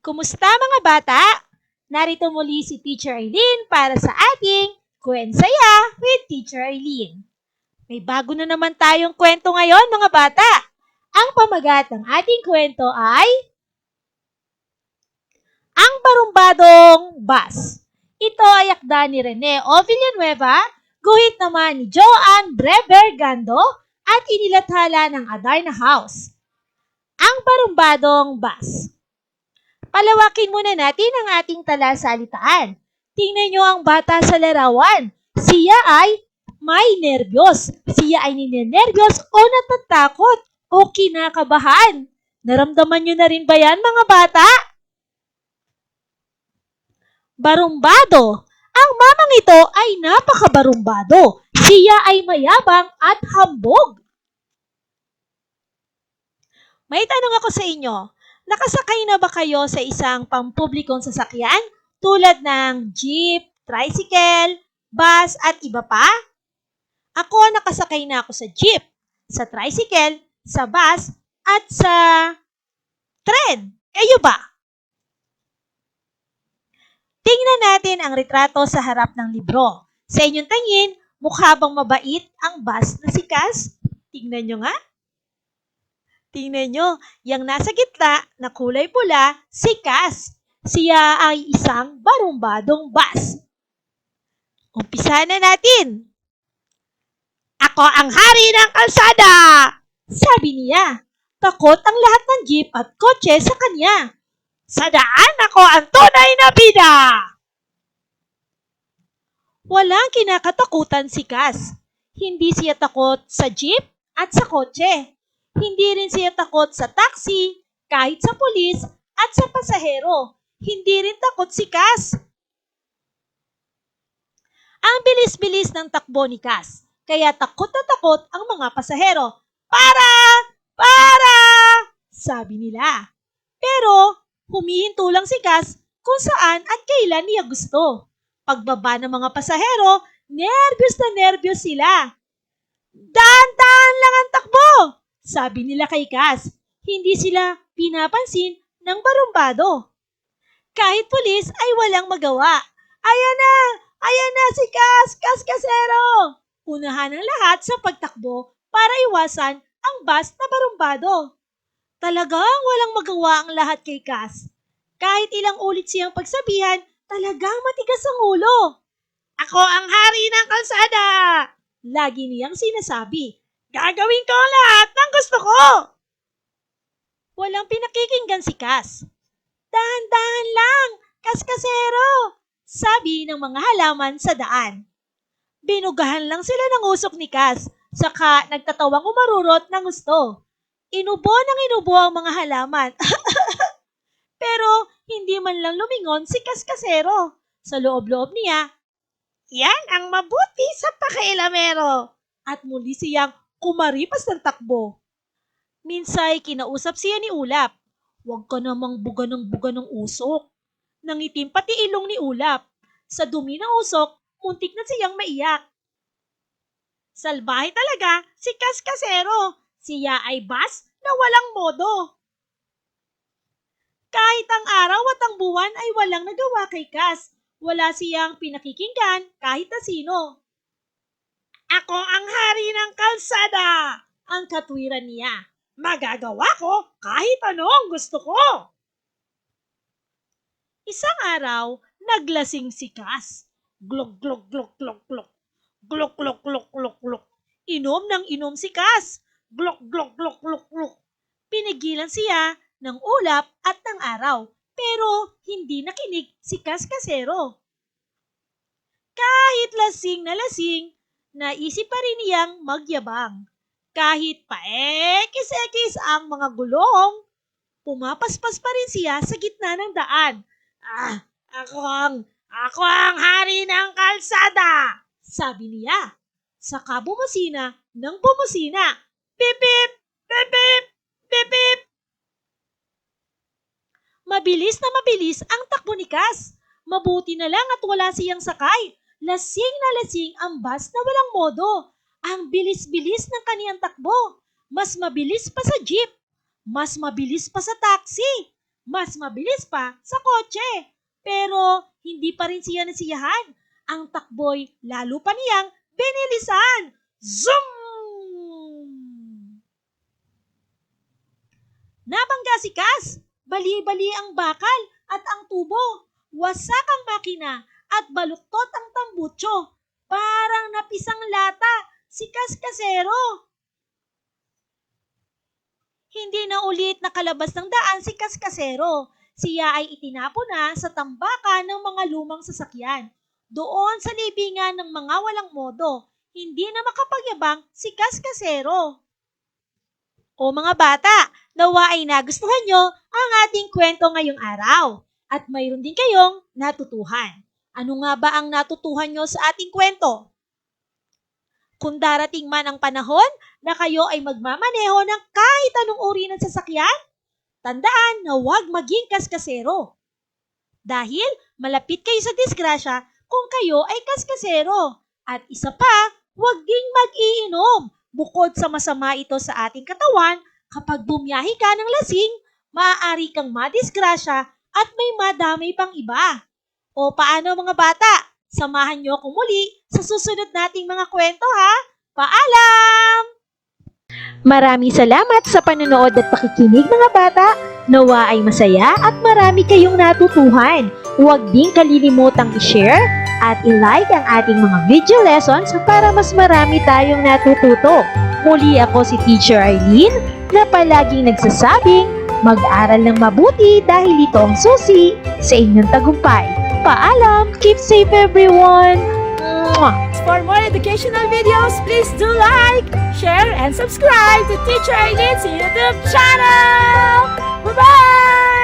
Kumusta mga bata? Narito muli si Teacher Eileen para sa ating Kwensaya with Teacher Eileen. May bago na naman tayong kwento ngayon mga bata. Ang pamagat ng ating kwento ay Ang Barumbadong Bus. Ito ay akda ni Rene O. Villanueva, guhit naman ni Joanne Brebergando at inilathala ng Adarna House. Ang Barumbadong Bus. Palawakin muna natin ang ating talasalitaan. Tingnan nyo ang bata sa larawan. Siya ay may nerbiyos. Siya ay ninenerbyos o natatakot o kinakabahan. Naramdaman nyo na rin ba yan mga bata? Barumbado. Ang mamang ito ay napakabarumbado. Siya ay mayabang at hambog. May tanong ako sa inyo. Nakasakay na ba kayo sa isang pampublikong sasakyan tulad ng jeep, tricycle, bus at iba pa? Ako nakasakay na ako sa jeep, sa tricycle, sa bus at sa tren. Kayo ba? Tingnan natin ang retrato sa harap ng libro. Sa inyong tingin, mukha bang mabait ang bus na si Cass? Tingnan nyo nga. Tingnan nyo, yung nasa gitna na kulay pula, si Cass. Siya ay isang barumbadong bus. Umpisa na natin. Ako ang hari ng kalsada! Sabi niya. Takot ang lahat ng jeep at kotse sa kanya. Sa daan ako ang tunay na bida! Walang kinakatakutan si Cass. Hindi siya takot sa jeep at sa kotse. Hindi rin siya takot sa taxi, kahit sa pulis at sa pasahero. Hindi rin takot si Cass. Ang bilis-bilis ng takbo ni Cass, kaya takot na takot ang mga pasahero. Para! Para! Sabi nila. Pero humihinto lang si Cass kung saan at kailan niya gusto. Pagbaba ng mga pasahero, nervyos sila. Dahan-dahan lang ang takbo! Sabi nila kay Cass, hindi sila pinapansin ng barumbado. Kahit pulis ay walang magawa. Ayan na si Cass, Cass-Casero! Unahan ng lahat sa pagtakbo para iwasan ang bus na barumbado. Talagang walang magawa ang lahat kay Cass. Kahit ilang ulit siyang pagsabihan, talagang matigas ang ulo. Ako ang hari ng kalsada! Lagi niyang sinasabi. Gagawin ko ang lahat ng gusto ko! Walang pinakikinggan si Cass. Dahan-dahan lang, Cass-Casero! Sabi ng mga halaman sa daan. Binugahan lang sila ng usok ni Cass, saka nagtatawang umarurot ng gusto. Inubo ang mga halaman. Pero hindi man lang lumingon si Cass-Casero. Sa loob-loob niya, yan ang mabuti sa pakailamero. At muli siyang kumaripas ng takbo. Minsay kinausap siya ni Ulap. Huwag ka namang buga ng usok. Nangitim pati ilong ni Ulap. Sa dumi ng usok, muntik na siyang maiyak. Salbahe talaga si Cass-Casero. Siya ay bus na walang modo. Kahit ang araw at ang buwan ay walang nagawa kay Cass. Wala siyang pinakikinggan kahit na sino. Ako ang hari ng kalsada! Ang katwiran niya. Magagawa ko kahit ano ang gusto ko. Isang araw, naglasing si Cass. Glok, glok, glok, glok, glok. Glok, glok, glok, glok, glok. Inom ng inom si Cass. Glok, glok, glok, glok, glok. Pinigilan siya ng ulap at ng araw. Pero hindi nakinig si Cass-Casero. Kahit lasing na lasing, naisip pa rin niyang magyabang. Kahit paekis-ekis ang mga gulong, pumapaspas pa rin siya sa gitna ng daan. Ako ang hari ng kalsada, sabi niya. Saka bumusina ng bumusina. Pip, pip, pip, pip, pip, pip. Mabilis na mabilis ang takbo ni Cass. Mabuti na lang at wala siyang sakay. Lasing na lasing ang bus na walang modo. Ang bilis-bilis ng kaniyang takbo. Mas mabilis pa sa jeep. Mas mabilis pa sa taxi. mas mabilis pa sa kotse. Pero hindi pa rin siya nasiyahan. Ang takbo'y lalo pa niyang binilisan. Zoom! Nabangga si Kaz. Bali-bali ang bakal at ang tubo. Wasak ang makina at baluktot ang tambutso. Parang napisang lata si Kaz Kasero. Hindi na ulit nakalabas ng daan si Kaz Kasero. Siya ay itinapo na sa tambakan ng mga lumang sasakyan. Doon sa libingan ng mga walang modo, hindi na makapagyabang si Kaz Kasero. O mga bata, nawa ay nagustuhan nyo ang ating kwento ngayong araw. At mayroon din kayong natutuhan. Ano nga ba ang natutuhan nyo sa ating kwento? Kung darating man ang panahon na kayo ay magmamaneho ng kahit anong uri ng sasakyan, tandaan na huwag maging kaskasero. Dahil malapit kayo sa disgrasya kung kayo ay kaskasero. At isa pa, huwag ding mag-iinom. Bukod sa masama ito sa ating katawan, kapag bumiyahe ka ng lasing, maaari kang madisgrasya at may madamay pang iba. O paano mga bata? Samahan niyo ako muli sa susunod nating mga kwento ha. Paalam! Maraming salamat sa panonood at pakikinig mga bata. Nawa ay masaya at marami kayong natutuhan. Huwag din kalilimutang i-share at i-like ang ating mga video lessons para mas marami tayong natututo. Muli ako si Teacher Arlene na palaging nagsasabing mag-aral ng mabuti dahil ito ang susi sa inyong tagumpay. Paalam! Keep safe everyone! Mwah! For more educational videos, please do like, share, and subscribe to Teacher Arlene's YouTube channel! Bye-bye!